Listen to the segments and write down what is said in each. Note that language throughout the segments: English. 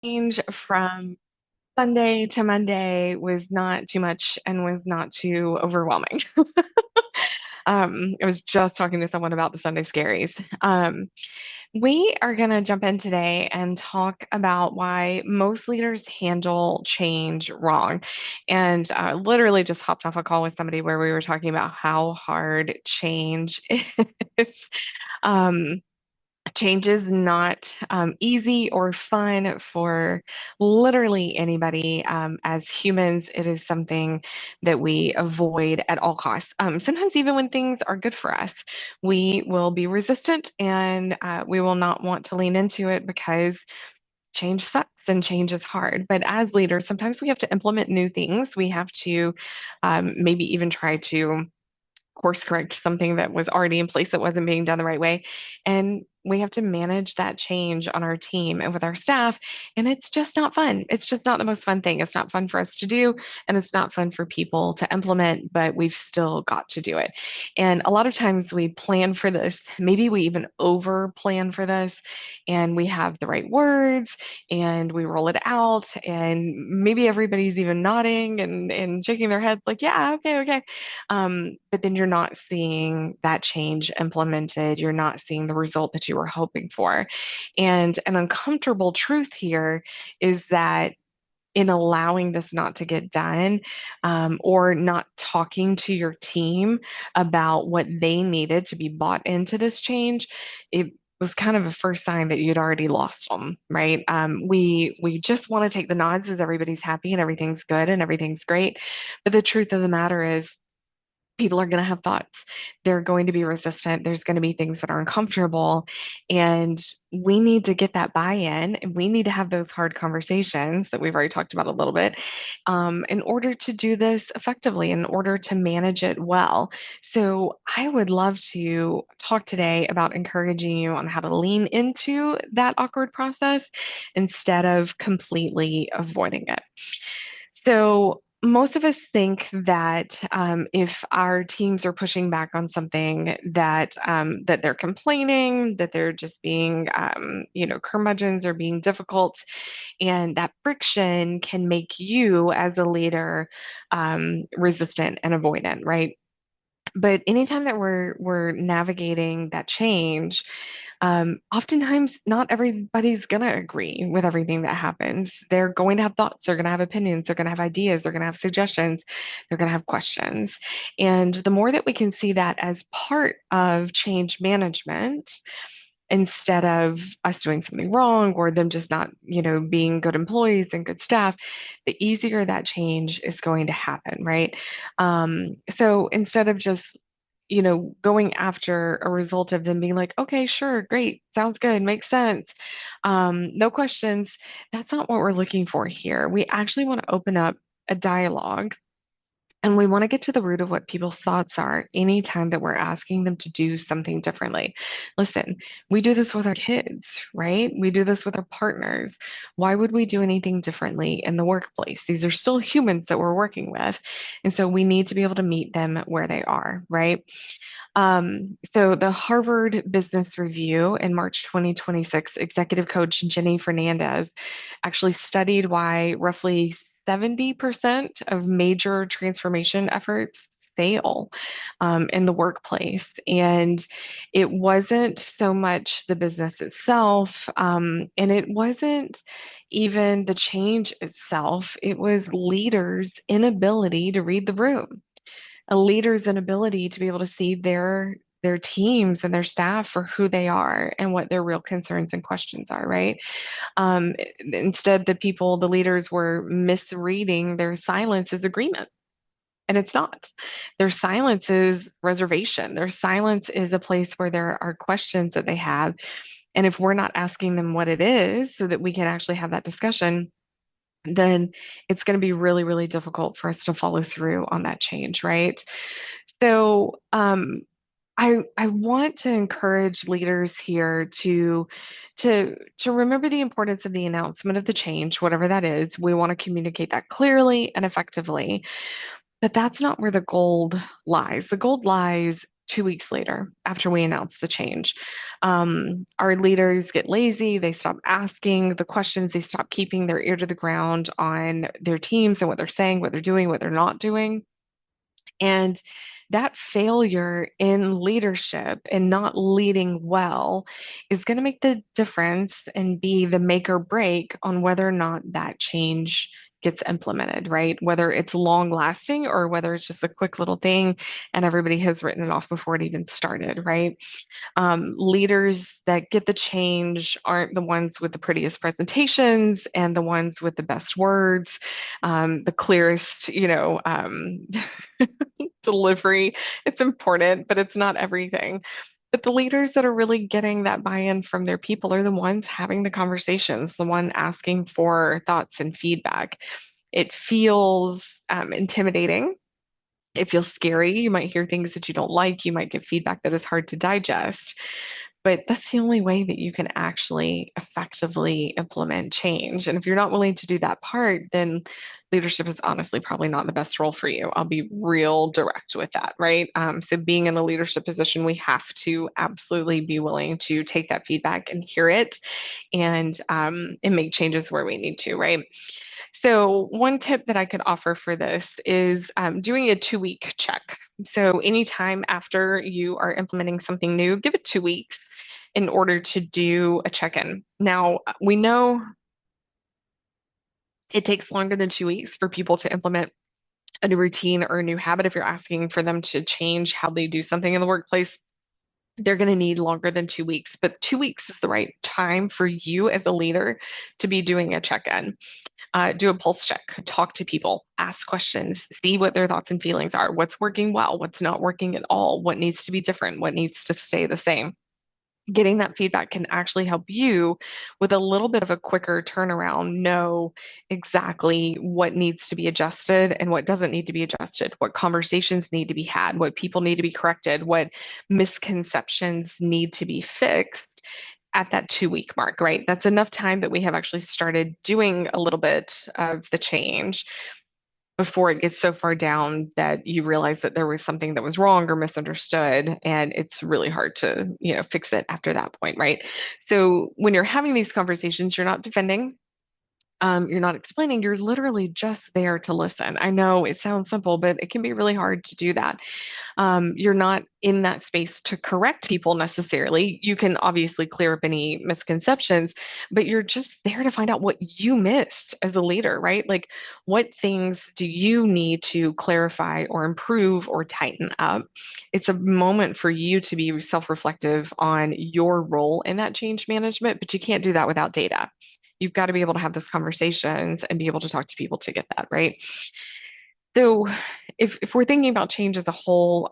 Change from Sunday to Monday was not too much and was not too overwhelming. I was just talking to someone about the Sunday scaries. We are going to jump in today and talk about why most leaders handle change wrong. And literally just hopped off a call with somebody where we were talking about how hard change is. Um, Change is not easy or fun for literally anybody. As humans, it is something that we avoid at all costs. Sometimes, even when things are good for us, we will be resistant and we will not want to lean into it because change sucks and change is hard. But as leaders, sometimes we have to implement new things. We have to maybe even try to course correct something that was already in place that wasn't being done the right way. And we have to manage that change on our team and with our staff. And it's just not fun. It's just not the most fun thing. It's not fun for us to do, and it's not fun for people to implement, but we've still got to do it. And a lot of times we plan for this. Maybe we even over plan for this, and we have the right words and we roll it out. And maybe everybody's even nodding and shaking their heads like, yeah, okay, okay. But then you're not seeing that change implemented. You're not seeing the result that you were hoping for. And an uncomfortable truth here is that in allowing this not to get done, or not talking to your team about what they needed to be bought into this change, it was kind of a first sign that you'd already lost them, right? We just want to take the nods as everybody's happy and everything's good and everything's great, but the truth of the matter is people are going to have thoughts. They're going to be resistant. There's going to be things that are uncomfortable. And we need to get that buy in. And we need to have those hard conversations that we've already talked about a little bit, in order to do this effectively, in order to manage it well. So I would love to talk today about encouraging you on how to lean into that awkward process instead of completely avoiding it. So most of us think that if our teams are pushing back on something, that they're complaining, that they're just being curmudgeons or being difficult, and that friction can make you as a leader resistant and avoidant, right? But anytime that we're navigating that change, oftentimes not everybody's gonna agree with everything that happens. They're going to have thoughts, they're gonna have opinions, they're gonna have ideas, they're gonna have suggestions, they're gonna have questions. And the more that we can see that as part of change management, instead of us doing something wrong or them just not, being good employees and good staff, the easier that change is going to happen, right? So instead of just going after a result of them being like, okay, sure, great, sounds good, makes sense, no questions. That's not what we're looking for here. We actually want to open up a dialogue, and we want to get to the root of what people's thoughts are anytime that we're asking them to do something differently. Listen, we do this with our kids, right? We do this with our partners. Why would we do anything differently in the workplace? These are still humans that we're working with. And so we need to be able to meet them where they are, right? So the Harvard Business Review in March 2026, executive coach Jenny Fernandez actually studied why roughly 70% of major transformation efforts fail in the workplace. And it wasn't so much the business itself, and it wasn't even the change itself. It was leaders' inability to read the room, a leader's inability to be able to see their teams and their staff for who they are and what their real concerns and questions are, right? Instead, the leaders were misreading their silence as agreement. And it's not. Their silence is reservation. Their silence is a place where there are questions that they have. And if we're not asking them what it is so that we can actually have that discussion, then it's going to be really, really difficult for us to follow through on that change, right? So, I want to encourage leaders here to remember the importance of the announcement of the change, whatever that is. We want to communicate that clearly and effectively, but that's not where the gold lies. The gold lies 2 weeks later after we announce the change. Our leaders get lazy, they stop asking the questions, they stop keeping their ear to the ground on their teams and what they're saying, what they're doing, what they're not doing. And that failure in leadership and not leading well is going to make the difference and be the make or break on whether or not that change gets implemented, right? Whether it's long lasting or whether it's just a quick little thing and everybody has written it off before it even started, right? Leaders that get the change aren't the ones with the prettiest presentations and the ones with the best words, the clearest, delivery. It's important, but it's not everything. But the leaders that are really getting that buy-in from their people are the ones having the conversations, the one asking for thoughts and feedback. It feels intimidating. It feels scary. You might hear things that you don't like. You might get feedback that is hard to digest. But that's the only way that you can actually effectively implement change. And if you're not willing to do that part, then leadership is honestly probably not the best role for you. I'll be real direct with that, right? So being in a leadership position, we have to absolutely be willing to take that feedback and hear it and make changes where we need to, right? So, one tip that I could offer for this is doing a 2 week check. So, anytime after you are implementing something new, give it 2 weeks in order to do a check in. Now, we know it takes longer than 2 weeks for people to implement a new routine or a new habit. If you're asking for them to change how they do something in the workplace, they're going to need longer than 2 weeks, but 2 weeks is the right time for you as a leader to be doing a check in. Do a pulse check, talk to people, ask questions, see what their thoughts and feelings are, what's working well, what's not working at all, what needs to be different, what needs to stay the same. Getting that feedback can actually help you with a little bit of a quicker turnaround, know exactly what needs to be adjusted and what doesn't need to be adjusted, what conversations need to be had, what people need to be corrected, what misconceptions need to be fixed at that 2 week mark, right? That's enough time that we have actually started doing a little bit of the change before it gets so far down that you realize that there was something that was wrong or misunderstood, and it's really hard to, fix it after that point, right? So when you're having these conversations, you're not defending, you're not explaining, you're literally just there to listen. I know it sounds simple, but it can be really hard to do that. You're not in that space to correct people necessarily. You can obviously clear up any misconceptions, but you're just there to find out what you missed as a leader, right? Like, what things do you need to clarify or improve or tighten up? It's a moment for you to be self reflective on your role in that change management, but you can't do that without data. You've got to be able to have those conversations and be able to talk to people to get that, right? So, if we're thinking about change as a whole,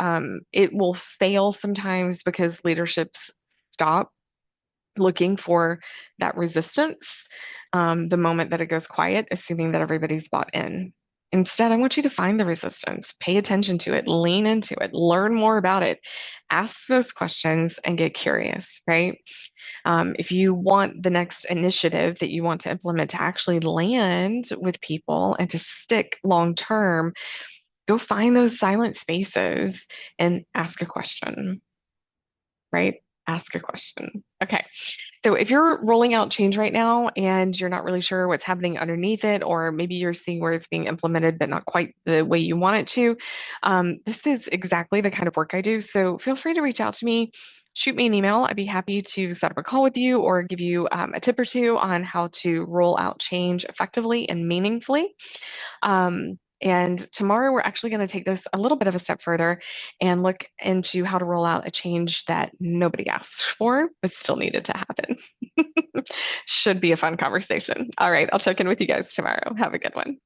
it will fail sometimes because leaderships stop looking for that resistance the moment that it goes quiet, assuming that everybody's bought in. Instead, I want you to find the resistance, pay attention to it, lean into it, learn more about it, ask those questions, and get curious, right? If you want the next initiative that you want to implement to actually land with people and to stick long term, go find those silent spaces and ask a question, right? Ask a question. Okay. So if you're rolling out change right now and you're not really sure what's happening underneath it, or maybe you're seeing where it's being implemented, but not quite the way you want it to, this is exactly the kind of work I do. So feel free to reach out to me. Shoot me an email. I'd be happy to set up a call with you or give you a tip or two on how to roll out change effectively and meaningfully. And tomorrow, we're actually going to take this a little bit of a step further and look into how to roll out a change that nobody asked for, but still needed to happen. Should be a fun conversation. All right, I'll check in with you guys tomorrow. Have a good one.